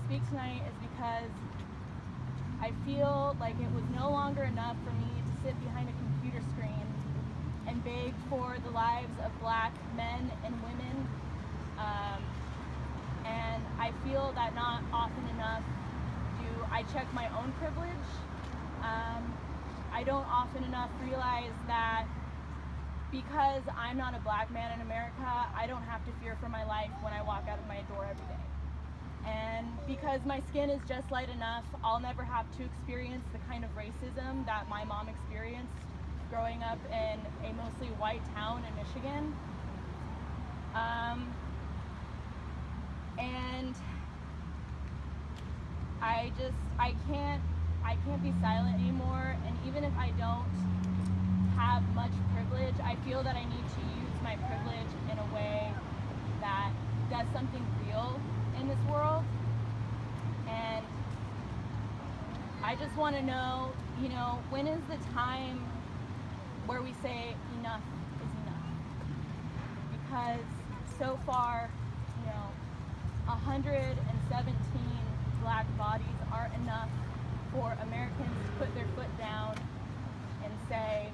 speak tonight is because I feel like it was no longer enough for me to sit behind a computer screen and beg for the lives of Black men and women. And I feel that not often enough do I check my own privilege. I don't often enough realize that because I'm not a Black man in America, I don't have to fear for my life when I walk out of my door every day. And because my skin is just light enough, I'll never have to experience the kind of racism that my mom experienced growing up in a mostly white town in Michigan. And I can't be silent anymore. And even if I don't have much privilege, I feel that I need to use my privilege in a way that does something real in this world. And I just want to know, when is the time where we say enough is enough? Because so far, 117 Black bodies aren't enough for Americans to put their foot down and say,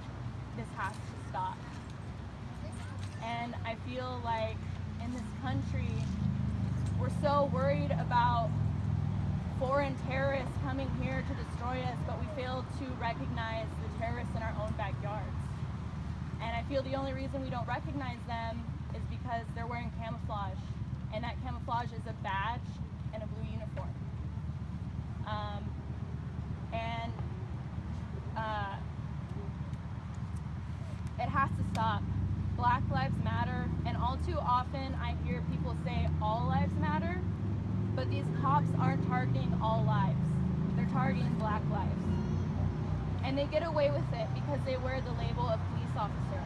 this has to stop. And I feel like in this country, we're so worried about foreign terrorists coming here to destroy us, but we fail to recognize the terrorists in our own backyards. And I feel the only reason we don't recognize them is because they're wearing camouflage. And that camouflage is a badge and a blue uniform. It has to stop. Black lives matter, and all too often I hear people say all lives matter, but these cops aren't targeting all lives. They're targeting Black lives. And they get away with it because they wear the label of police officer.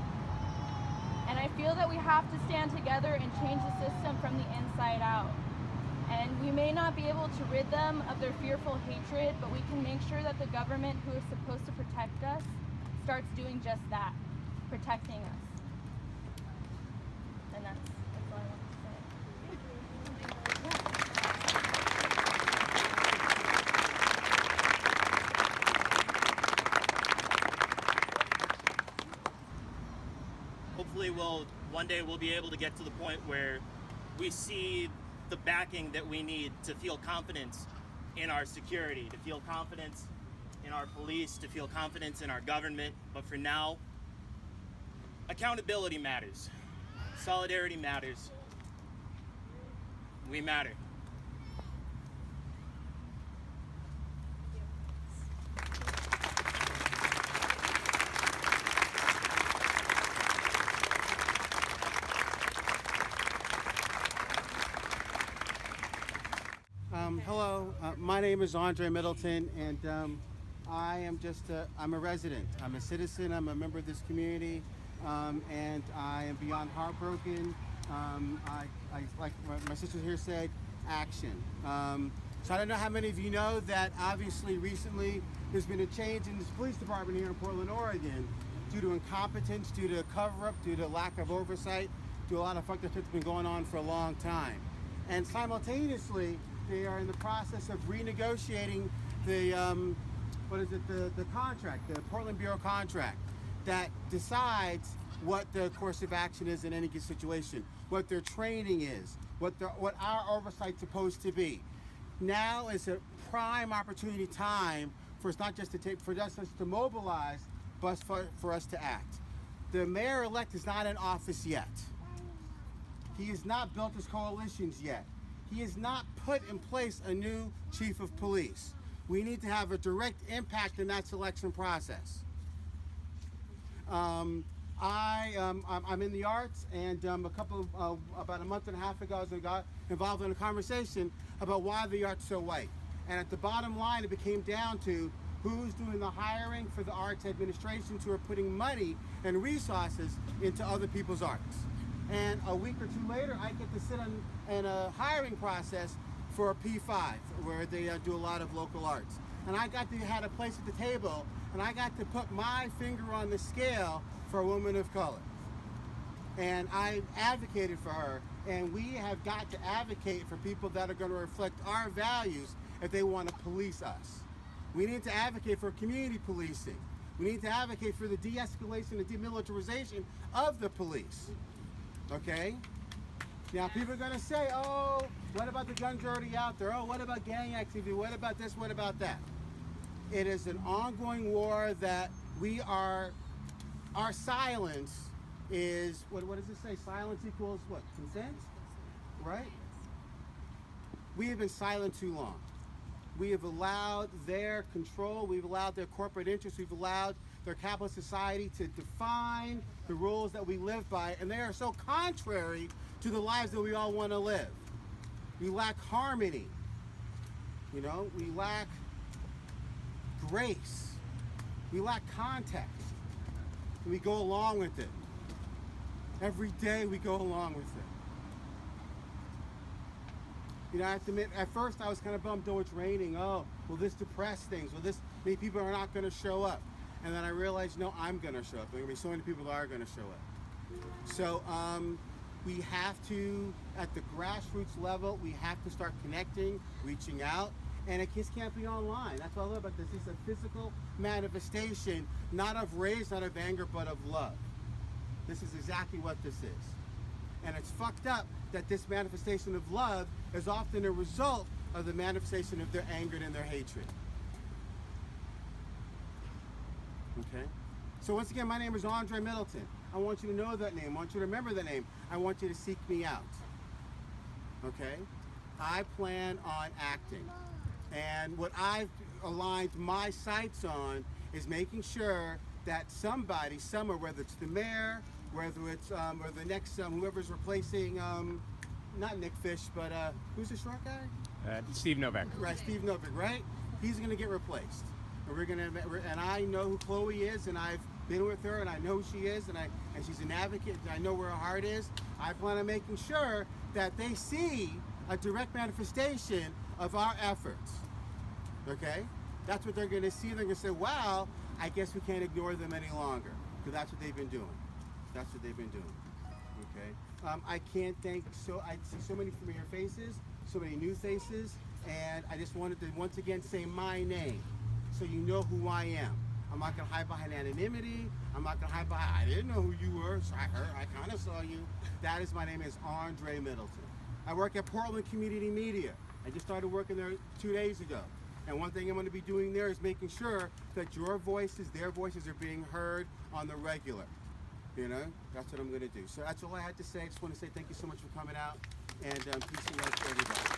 And I feel that we have to stand together and change the system from the inside out. And we may not be able to rid them of their fearful hatred, but we can make sure that the government who is supposed to protect us starts doing just that, protecting us. And that's all I want to say. Hopefully one day we'll be able to get to the point where we see the backing that we need to feel confidence in our security, to feel confidence in our police, to feel confidence in our government. But for now, accountability matters. Solidarity matters. We matter. Hello, my name is Andre Middleton, and I'm a resident. I'm a citizen. I'm a member of this community, and I am beyond heartbroken. Like my sister here said, action. So I don't know how many of you know that obviously recently there's been a change in this police department here in Portland, Oregon, due to incompetence, due to cover-up, due to lack of oversight, due to a lot of fucked up shit that's been going on for a long time. And simultaneously, they are in the process of renegotiating the contract, the Portland Bureau contract, that decides what the course of action is in any situation, what their training is, what our oversight's supposed to be. Now is a prime opportunity time for us not just to mobilize, but for us to act. The mayor-elect is not in office yet. He has not built his coalitions yet. He has not put in place a new chief of police. We need to have a direct impact in that selection process. I'm in the arts, and about a month and a half ago, I got involved in a conversation about why the art's so white. And at the bottom line, it became down to who's doing the hiring for the arts administrations who are putting money and resources into other people's arts. And a week or two later, I get to sit in a hiring process for a P5, where they do a lot of local arts. And I had a place at the table, and I got to put my finger on the scale for a woman of color. And I advocated for her And we have got to advocate for people that are going to reflect our values if they want to police us. We need to advocate for community policing. We need to advocate for the de-escalation and demilitarization of the police. Okay? Now, people are going to say, oh, what about the guns already out there? Oh, what about gang activity? What about this? What about that? It is an ongoing war that our silence is, what does it say? Silence equals what? Consent? Right? We have been silent too long. We have allowed their control, we've allowed their corporate interests, we've allowed their capitalist society to define the rules that we live by, and they are so contrary to the lives that we all want to live. We lack harmony. You know, we lack grace. We lack context. And we go along with it. Every day we go along with it. You know, I have to admit, at first I was kind of bummed, oh, it's raining. Oh, will this depress things? Will this, many people are not going to show up. And then I realized, no, I'm going to show up. There are going to be so many people that are going to show up. So we have to, at the grassroots level, we have to start connecting, reaching out. And it just can't be online. That's what I love about this. It's a physical manifestation, not of rage, not of anger, but of love. This is exactly what this is. And it's fucked up that this manifestation of love is often a result of the manifestation of their anger and their hatred. Okay? So once again, my name is Andre Middleton. I want you to know that name. I want you to remember that name. I want you to seek me out. Okay? I plan on acting. And what I've aligned my sights on is making sure that somebody, somewhere, whether it's the mayor, whether it's or the next whoever's replacing, not Nick Fish, but who's the short guy? Steve Novak. Right, Steve Novak, right? He's going to get replaced. And I know who Chloe is, and I've been with her, and I know who she is, and she's an advocate, and I know where her heart is. I plan on making sure that they see a direct manifestation of our efforts. Okay? That's what they're going to see. They're going to say, wow, I guess we can't ignore them any longer. Because that's what they've been doing. That's what they've been doing. Okay? I can't thank, I see so many familiar faces, so many new faces, and I just wanted to once again say my name so you know who I am. I'm not going to hide behind anonymity. I'm not going to hide behind, I didn't know who you were, so I kind of saw you. That is, my name is Andre Middleton. I work at Portland Community Media. I just started working there 2 days ago. And one thing I'm going to be doing there is making sure that your voices, their voices are being heard on the regular. You know, that's what I'm going to do. So that's all I had to say. I just want to say thank you so much for coming out, and peace and love to everybody.